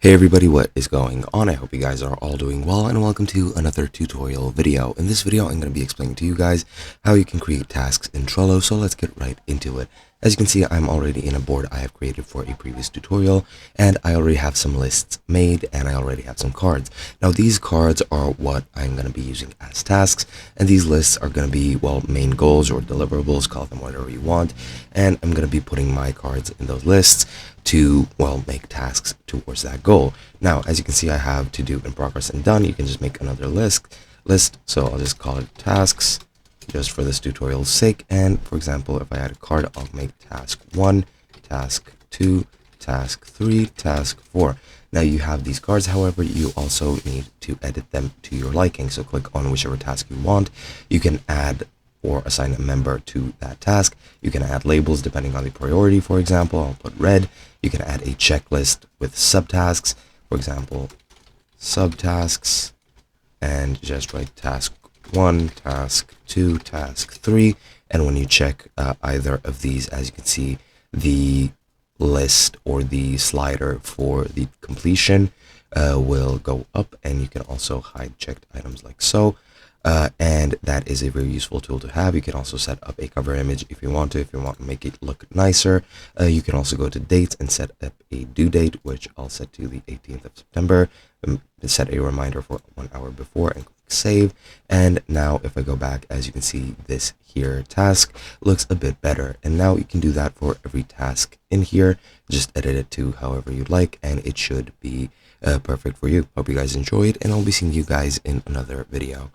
Hey everybody, what is going on? I hope you guys are all doing well, and welcome to another tutorial video. In this video, I'm going to be explaining to you guys how you can create tasks in Trello, so let's get right into it. As you can see, I'm already in a board I have created for a previous tutorial, and I already have some lists made, and I already have some cards. Now, these cards are what I'm going to be using as tasks, and these lists are going to be, well, main goals or deliverables, call them whatever you want, and I'm going to be putting my cards in those lists to, well, make tasks towards that goal. Now, as you can see, I have to do, in progress, and done. You can just make another list. So I'll just call it tasks just for this tutorial's sake. And for example, if I add a card, I'll make task 1, task 2, task 3, task 4. Now you have these cards, however, you also need to edit them to your liking. So click on whichever task you want. You can add or assign a member to that task. You can add labels depending on the priority. For example, I'll put red. You can add a checklist with subtasks. For example, subtasks, and just write task 1, task 2, task 3. And when you check either of these, as you can see, the list or the slider for the completion will go up, and you can also hide checked items like so. And that is a very useful tool to have. You can also set up a cover image if you want to make it look nicer. You can also go to dates and set up a due date, which I'll set to the 18th of September. Set a reminder for 1 hour before and click save. And now if I go back, as you can see, this here task looks a bit better. And now you can do that for every task in here. Just edit it to however you like, and it should be perfect for you. Hope you guys enjoyed, and I'll be seeing you guys in another video.